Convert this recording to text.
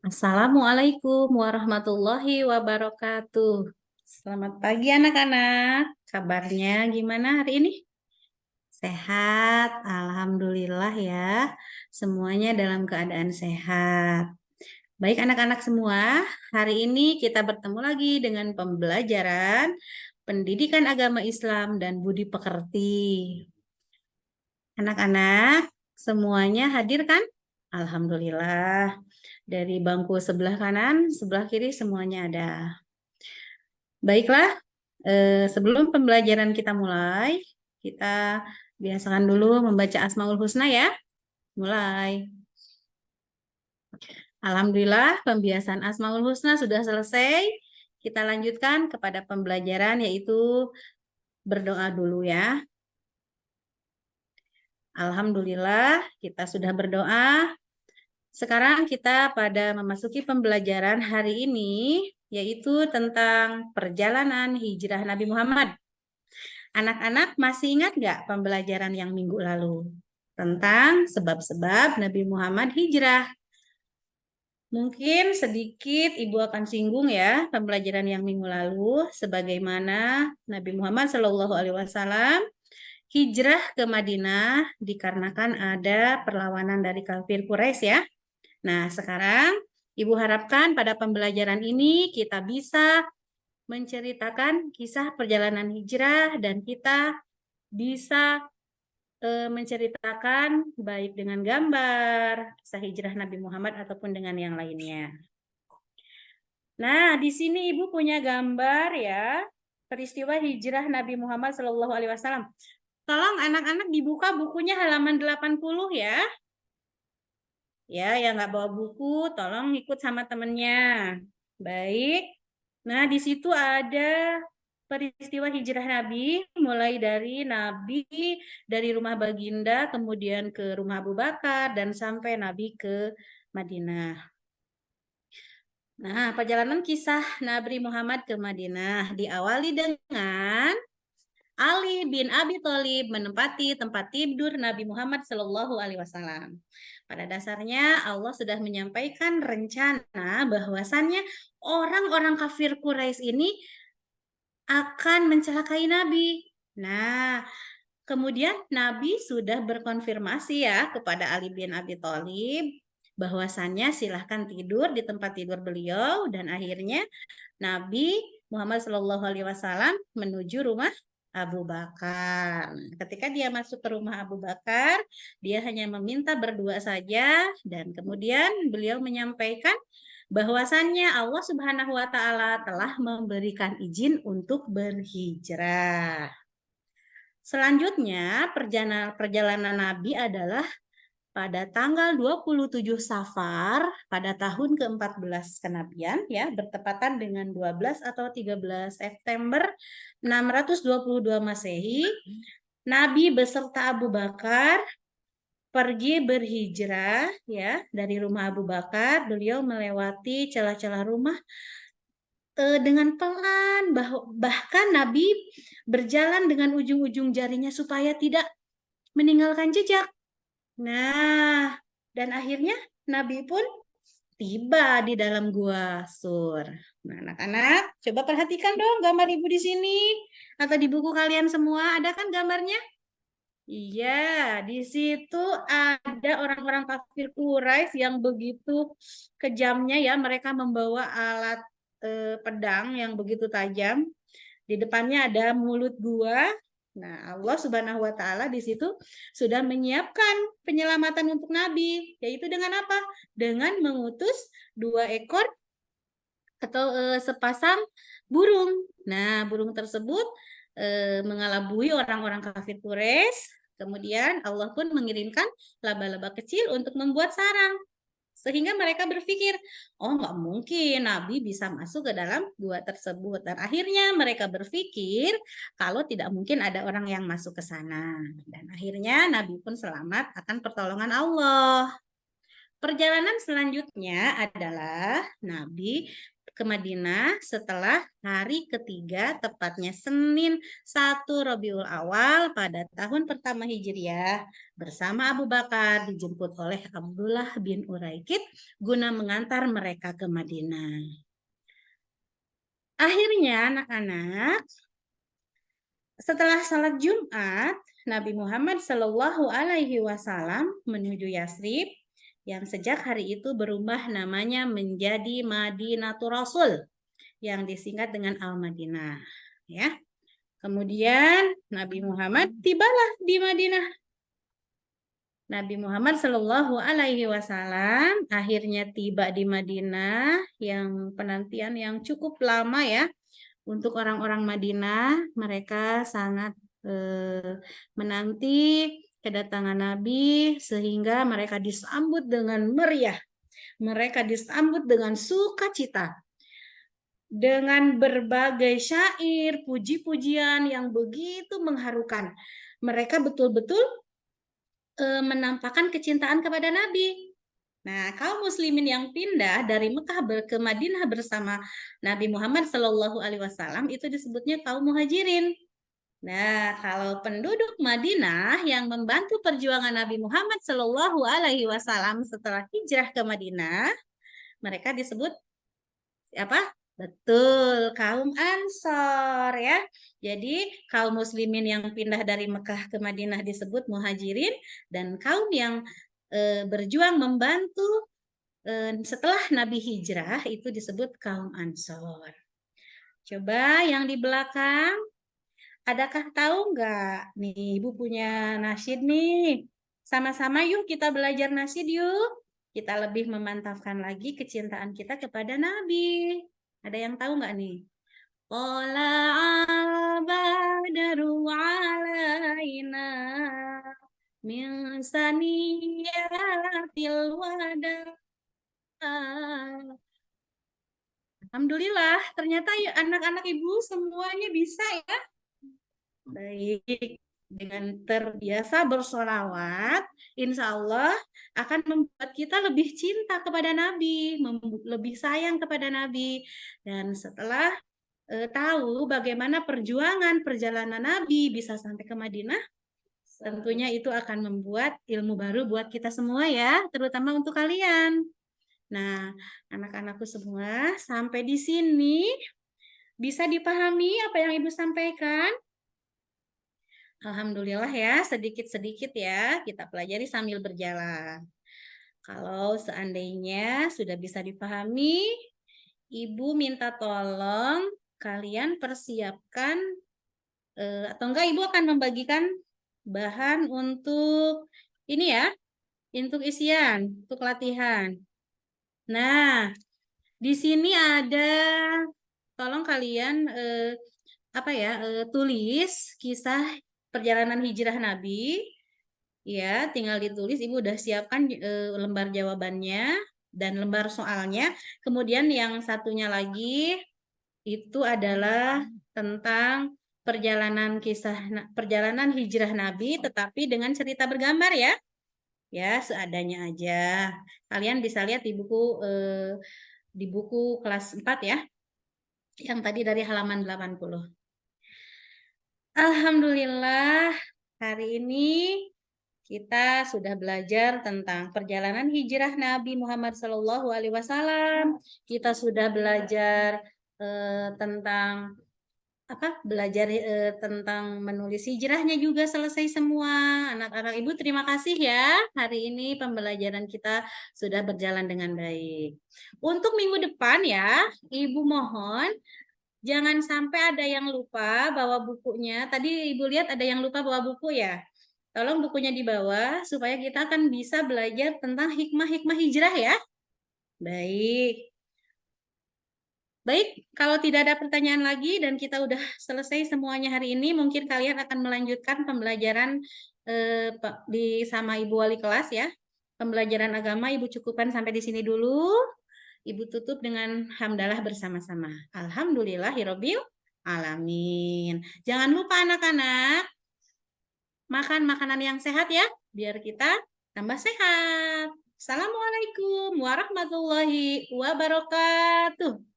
Assalamualaikum warahmatullahi wabarakatuh. Selamat pagi anak-anak. Kabarnya gimana hari ini? Sehat, alhamdulillah ya. Semuanya dalam keadaan sehat. Baik anak-anak semua, hari ini kita bertemu lagi dengan pembelajaran Pendidikan Agama Islam dan Budi Pekerti. Anak-anak, semuanya hadir kan? Alhamdulillah. Dari bangku sebelah kanan, sebelah kiri semuanya ada. Baiklah, sebelum pembelajaran kita mulai, kita biasakan dulu membaca Asmaul Husna ya. Mulai. Alhamdulillah, pembiasaan Asmaul Husna sudah selesai. Kita lanjutkan kepada pembelajaran yaitu berdoa dulu ya. Alhamdulillah, kita sudah berdoa. Sekarang kita pada memasuki pembelajaran hari ini, yaitu tentang perjalanan hijrah Nabi Muhammad. Anak-anak masih ingat nggak pembelajaran yang minggu lalu? Tentang sebab-sebab Nabi Muhammad hijrah. Mungkin sedikit Ibu akan singgung ya pembelajaran yang minggu lalu, sebagaimana Nabi Muhammad SAW hijrah ke Madinah dikarenakan ada perlawanan dari kafir Quraisy ya. Nah, sekarang Ibu harapkan pada pembelajaran ini kita bisa menceritakan kisah perjalanan hijrah dan kita bisa menceritakan baik dengan gambar kisah hijrah Nabi Muhammad ataupun dengan yang lainnya. Nah, di sini Ibu punya gambar ya, peristiwa hijrah Nabi Muhammad SAW. Tolong anak-anak dibuka bukunya halaman 80 ya. Ya, yang nggak bawa buku, tolong ikut sama temennya. Baik. Nah, di situ ada peristiwa hijrah Nabi, mulai dari Nabi dari rumah Baginda, kemudian ke rumah Abu Bakar, dan sampai Nabi ke Madinah. Nah, perjalanan kisah Nabi Muhammad ke Madinah diawali dengan Ali bin Abi Thalib menempati tempat tidur Nabi Muhammad Shallallahu Alaihi Wasallam. Pada dasarnya Allah sudah menyampaikan rencana bahwasannya orang-orang kafir Quraisy ini akan mencelakai Nabi. Nah, kemudian Nabi sudah berkonfirmasi ya kepada Ali bin Abi Thalib bahwasannya silahkan tidur di tempat tidur beliau dan akhirnya Nabi Muhammad Shallallahu Alaihi Wasallam menuju rumah Abu Bakar. Ketika dia masuk ke rumah Abu Bakar, dia hanya meminta berdua saja dan kemudian beliau menyampaikan bahwasannya Allah Subhanahu wa taala telah memberikan izin untuk berhijrah. Selanjutnya, perjalanan Nabi adalah pada tanggal 27 Safar pada tahun ke-14 kenabian ya, bertepatan dengan 12 atau 13 September 622 Masehi, Nabi beserta Abu Bakar pergi berhijrah ya dari rumah Abu Bakar. Beliau melewati celah-celah rumah dengan pelan, bahkan Nabi berjalan dengan ujung-ujung jarinya supaya tidak meninggalkan jejak. Nah, dan akhirnya Nabi pun tiba di dalam gua Sur. Nah, anak-anak, coba perhatikan dong gambar ibu di sini atau di buku kalian semua, ada kan gambarnya? Iya, di situ ada orang-orang kafir Quraisy yang begitu kejamnya ya, mereka membawa alat pedang yang begitu tajam. Di depannya ada mulut gua. Nah, Allah Subhanahu wa taala di situ sudah menyiapkan penyelamatan untuk Nabi, yaitu dengan apa? Dengan mengutus 2 ekor atau sepasang burung. Nah, burung tersebut mengelabui orang-orang kafir Quraisy. Kemudian Allah pun mengirimkan laba-laba kecil untuk membuat sarang. Sehingga mereka berpikir, oh nggak mungkin Nabi bisa masuk ke dalam gua tersebut. Dan akhirnya mereka berpikir kalau tidak mungkin ada orang yang masuk ke sana. Dan akhirnya Nabi pun selamat akan pertolongan Allah. Perjalanan selanjutnya adalah Nabi ke Madinah setelah hari ketiga, tepatnya Senin 1 Rabiul Awal pada tahun pertama Hijriah, bersama Abu Bakar dijemput oleh Abdullah bin Uraikid guna mengantar mereka ke Madinah. Akhirnya anak-anak, setelah salat Jumat, Nabi Muhammad Shallallahu Alaihi Wasallam menuju Yasrib yang sejak hari itu berubah namanya menjadi Madinatul Rasul yang disingkat dengan Al-Madinah. Ya. Kemudian Nabi Muhammad tibalah di Madinah. Nabi Muhammad Shallallahu Alaihi Wasallam akhirnya tiba di Madinah yang penantian yang cukup lama ya. Untuk orang-orang Madinah, mereka sangat menanti kedatangan Nabi sehingga mereka disambut dengan meriah. Mereka disambut dengan sukacita. Dengan berbagai syair, puji-pujian yang begitu mengharukan. Mereka betul-betul menampakkan kecintaan kepada Nabi. Nah, kaum muslimin yang pindah dari Mekah ke Madinah bersama Nabi Muhammad Shallallahu Alaihi Wasallam itu disebutnya kaum muhajirin. Nah, kalau penduduk Madinah yang membantu perjuangan Nabi Muhammad Shallallahu Alaihi Wasallam setelah hijrah ke Madinah, mereka disebut apa? Betul, kaum Ansor ya. Jadi kaum muslimin yang pindah dari Mekah ke Madinah disebut muhajirin, dan kaum yang berjuang membantu setelah Nabi hijrah itu disebut kaum Ansor. Coba yang di belakang, adakah tahu nggak? Nih, Ibu punya nasyid nih. Sama-sama yuk kita belajar nasyid yuk. Kita lebih memantapkan lagi kecintaan kita kepada Nabi. Ada yang tahu nggak nih? Qala al-badaru alaina min saniyatil wada. Alhamdulillah, ternyata anak-anak ibu semuanya bisa ya. Baik, dengan terbiasa bersolawat, insya Allah akan membuat kita lebih cinta kepada Nabi, lebih sayang kepada Nabi. Dan setelah tahu bagaimana perjalanan Nabi bisa sampai ke Madinah, tentunya itu akan membuat ilmu baru buat kita semua ya, terutama untuk kalian. Nah, anak-anakku semua, sampai di sini bisa dipahami apa yang Ibu sampaikan? Alhamdulillah ya, sedikit-sedikit ya kita pelajari sambil berjalan. Kalau seandainya sudah bisa dipahami, Ibu minta tolong kalian persiapkan, atau enggak Ibu akan membagikan bahan untuk ini ya, untuk isian, untuk latihan. Nah, di sini ada, tolong kalian tulis kisah perjalanan hijrah Nabi. Ya, tinggal ditulis. Ibu udah siapkan lembar jawabannya dan lembar soalnya. Kemudian yang satunya lagi itu adalah tentang perjalanan hijrah Nabi, tetapi dengan cerita bergambar ya. Ya, seadanya aja. Kalian bisa lihat di buku kelas 4 ya. Yang tadi dari halaman 80. Alhamdulillah, hari ini kita sudah belajar tentang perjalanan hijrah Nabi Muhammad SAW. Kita sudah belajar tentang tentang menulis hijrahnya juga selesai semua. Anak-anak Ibu terima kasih ya. Hari ini pembelajaran kita sudah berjalan dengan baik. Untuk minggu depan ya, Ibu mohon jangan sampai ada yang lupa bawa bukunya. Tadi Ibu lihat ada yang lupa bawa buku ya. Tolong bukunya dibawa supaya kita akan bisa belajar tentang hikmah-hikmah hijrah ya. Baik. Baik, kalau tidak ada pertanyaan lagi dan kita udah selesai semuanya hari ini, mungkin kalian akan melanjutkan pembelajaran sama Ibu Wali kelas ya. Pembelajaran agama Ibu cukupkan sampai di sini dulu. Ibu tutup dengan hamdalah bersama-sama. Alhamdulillahirabbil alamin. Jangan lupa anak-anak makan makanan yang sehat ya, biar kita tambah sehat. Assalamualaikum warahmatullahi wabarakatuh.